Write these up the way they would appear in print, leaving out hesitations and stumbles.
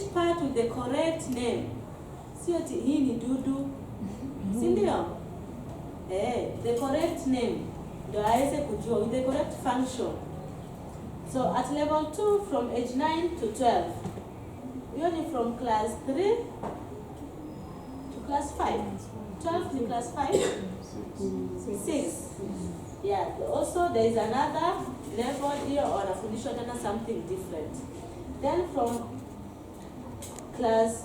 each part with the correct name. Sio ati hii ni dudu. Si ndio? The correct name. Ndio aweze kujua with the correct function. So at level 2 from age 9 to 12. Hiyo ni from class 3 to class 5. 12 to class 5. 6. Yeah, also there is another level here or wanafundishwa tena something different. Then from class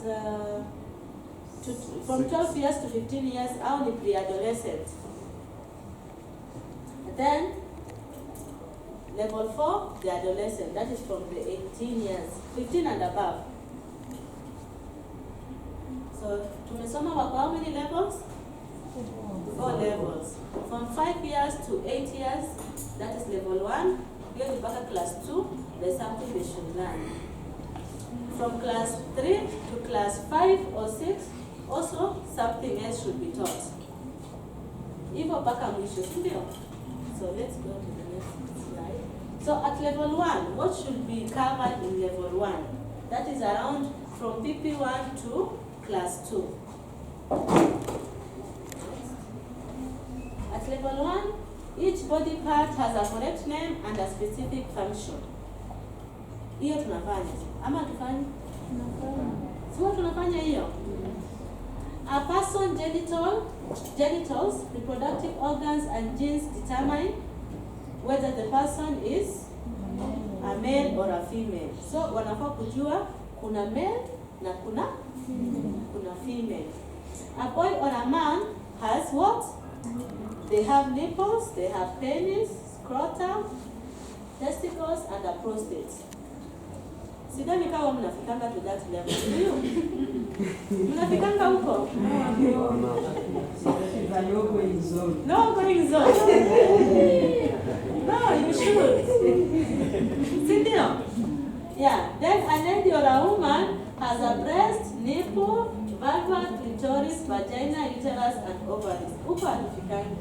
from 12 years to 15 years, au ni pre-adolescent. Then level 4, the adolescent, that is from the 18 years, 15 and above. So tumesoma wako how many levels? 4 levels. From 5 years to 8 years, that is level 1. Here you back at class 2, there's something they should learn. From class 3 to class 5 or 6, also something else should be taught. Hivyo mpaka mwisho, si ndio? So let's go to the next slide. So at level 1, what should be covered in level 1? That is around from PP1 to class 2. At level 1, each body part has a correct name and a specific function. Hiyo tunafanya. Ama tufanye? Tunafanya. Sio tunafanya hiyo? A person's genitals, reproductive organs and genes determine whether the person is a male or a female. So wanafaa kujua kuna male na kuna female. A boy or a man has what? They have nipples, they have penis, scrotum, testicles and a prostate. Sidhani kama mnafikanga to that level. Mnafikanga huko? No going zone. No, you should. Sindio? Yeah. Then a lady or a woman has a breast, nipple, vulva, clitoris, vagina, uterus, and ovaries. Huko hatufikangi.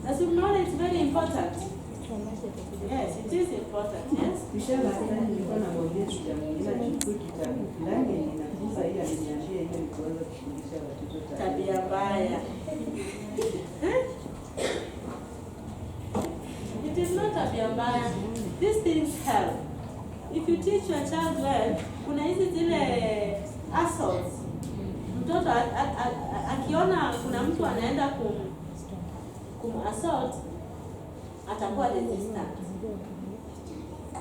As you know, it's very important. Yes, it is important. Yes. Tabia mbaya. It is not tabia mbaya. These things help. If you teach your child well, kuna hizi zile assaults. Mtoto akiona kuna mtu anaenda assault, atakuwa resistant.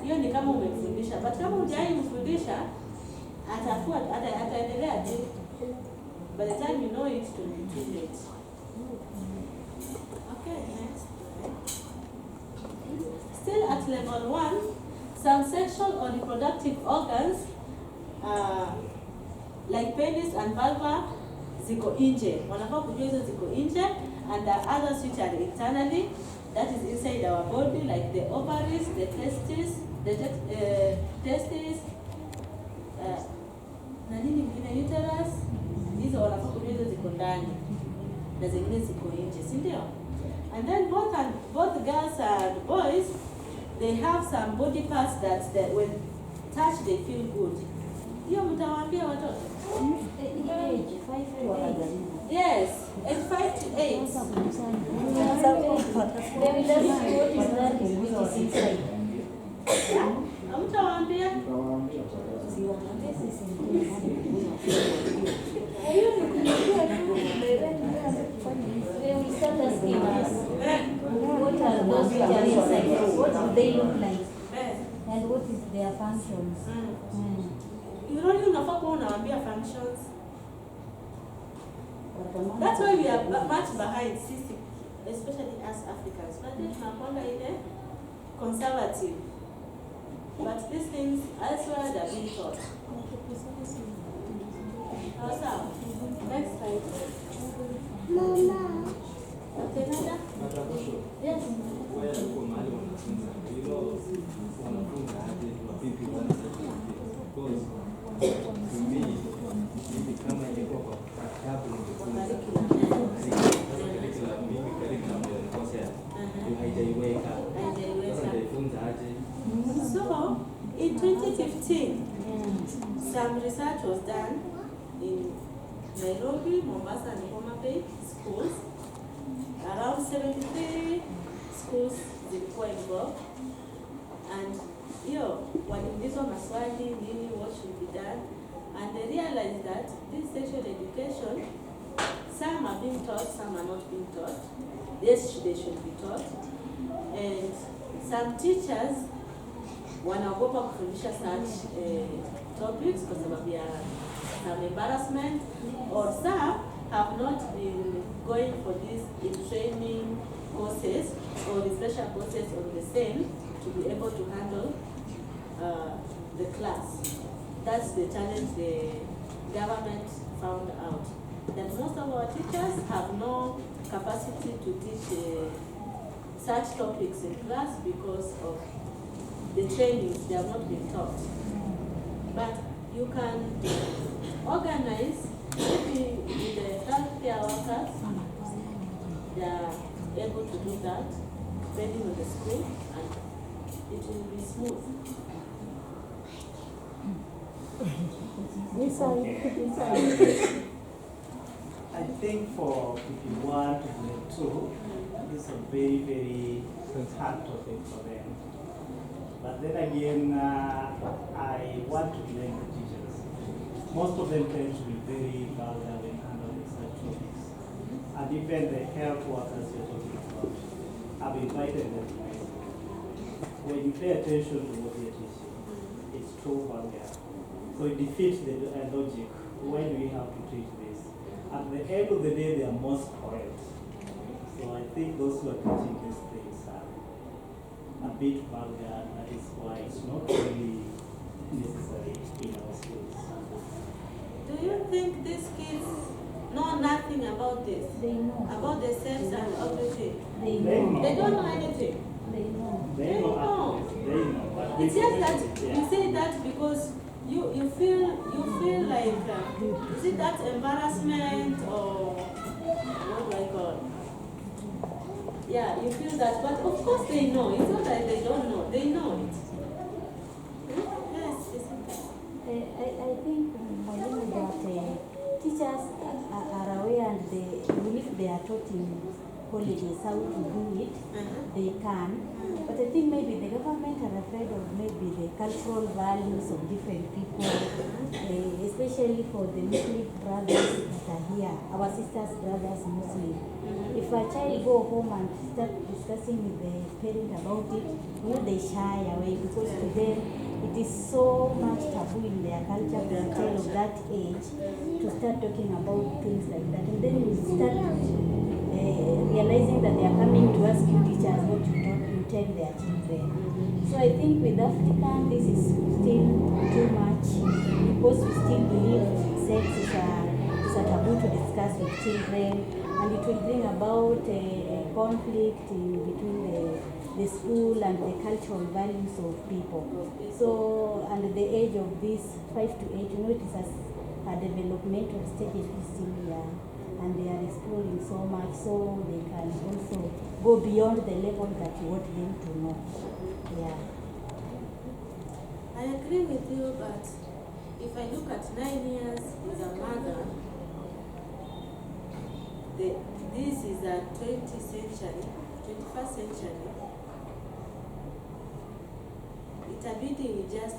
Hiyo ni kama umemfundisha, but kama hujamfundisha ataendelea tu. By the time you know it, it will be too late. Okay, next. Still at level 1, some sexual or reproductive organs like penis and vulva ziko nje. Wanafaa kujua hizo ziko nje, and the others which are internally, that is inside our body, like the ovaries, the testes, na nini mwingine, uterus. Hizo wanafaa kujua hizo ziko ndani na zingine ziko nje, si ndio? And then both girls and boys, they have some body parts that when touched they feel good. Hiyo mtawaambia watoto? Yes, age 5 to 8. Mtawaambia? What are those which are inside? What do they look like? And what is their functions? You really unafaa kuwa unawaambia functions. That's why we are much behind system, especially as Africans. But then tunakwanga ile conservative. But these things elsewhere they are being taught. Sawa. Next slide. Mama. Okay, Nada? Yes. So, in 2015, some research was done in Nairobi, Mombasa, and Homa Bay schools. Around 73 schools zilikuwa involved, and waliulizwa maswali nini, what should be done, and they realized that this sexual education, some are being taught, some are not being taught. Yes, they should be taught, and some teachers wanaogopa kufundisha such topics kwa sababu ya some embarrassment, or some have not been going for this training courses or refresher courses on the same to be able to handle the class. That's the challenge the government found out, that most of our teachers have no capacity to teach such topics in class because of the trainings they have not been taught. But you can organize, maybe with the healthcare workers, they are able to do that, depending on the school, and it will be smooth. I think for PP1 to grade 2, it's a very, very hard topic for them. But then again, I want to blame the teachers. Most of them tend to be very vulgar when handling such topics. And even the health workers you're talking about, I've invited them to my school. When you pay attention to what they're teaching, it's too vulgar. So it defeats the logic. Why do we have to teach this? At the end of the day, they are most spoiled. So I think those who are teaching these things are a bit vulgar. That is why it's not really necessary in our schools. Do you think these kids know nothing about this? They know. About the sex and everything? They They know. know. They don't know anything. They know. They know. They know. But It's just that yeah. you say that because you feel like is it that embarrassment or what do I call? Yeah, you feel that, but of course they know. It's not that they don't know. They know it. Yes, isn't it? I think mwalimu that teachers are aware, and even if they are taught in holidays how to do it, they can. But I think maybe the government are afraid of maybe the cultural values of different people, especially for the Muslim brothers that are here, our sisters, brothers, Muslim. If a child go home and start discussing with the parent about it, they shy away, because to them it is so much taboo in their culture for a child of that age to start talking about things like that. And then you start realizing that they are coming to ask you teachers what you tell their children. So I think with African this is still too much, because we still believe sex is a taboo to discuss with children, and it will bring about a conflict between the school and the cultural values of people. So, and the age of this 5 to 8, it is a developmental stage, it is still young, and they are exploring so much, so they can also go beyond the level that you want them to know. Yeah. I agree with you, but if I look at 9 years as a mother, this is a 21st century. Itabidi we just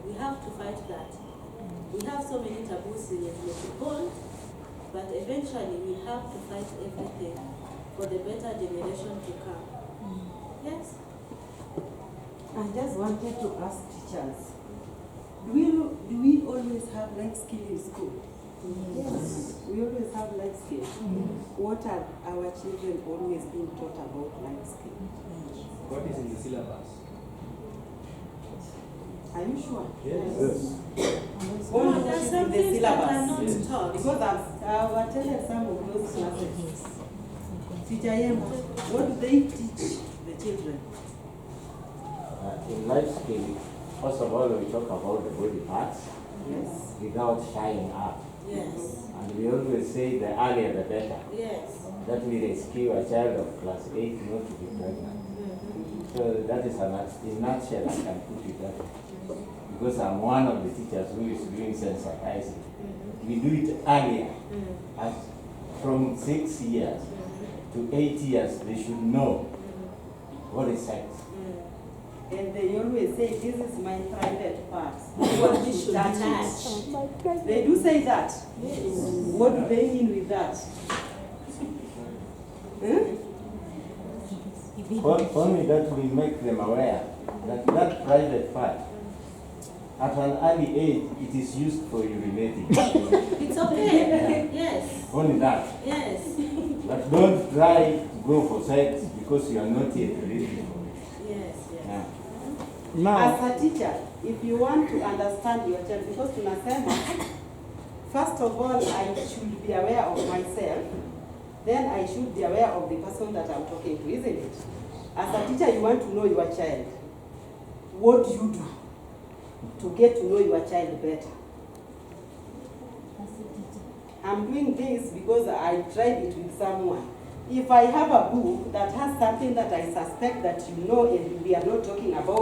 we have to fight that. We have so many taboos in the world, but eventually we have to fight everything for the better generation to come. Yes? I just wanted to ask teachers, do we always have life skill in school? Yes. We always have life skill. What are our children always being taught about life skill? What is in the syllabus? Are you sure? Yes. What No, is there's in some the things that are syllabus? not taught. Because I've attended some of those classes. Teacher Yema, what do they teach the children? In life skill, first of all, we talk about the body parts Yes. without shying up. Yes. And we always say the earlier the better. Yes. That will rescue a child of class 8 not to be pregnant. So that is in a nutshell, I can put it that way. because I'm one of the teachers who is doing sensitizing. We do it earlier, as from 6 years to 8 years, they should know what is sex. And they always say, this is my private part. What you should touch it. They do say that. What do they mean with that? Only that we make them aware that that private part, at an early age, it is used for urinating. It's okay. Yes. Only that. Yes. But don't try to go for sex because you are not yet ready for it. Yes. Yes. Yeah. As a teacher, if you want to understand your child, because tunasema, first of all, I should be aware of myself, then I should be aware of the person that I'm talking to, isn't it? As a teacher, you want to know your child. What do you do to get to know your child better? I'm doing this because I tried it with someone. If I have a book that has something that I suspect that you know and we are not talking about,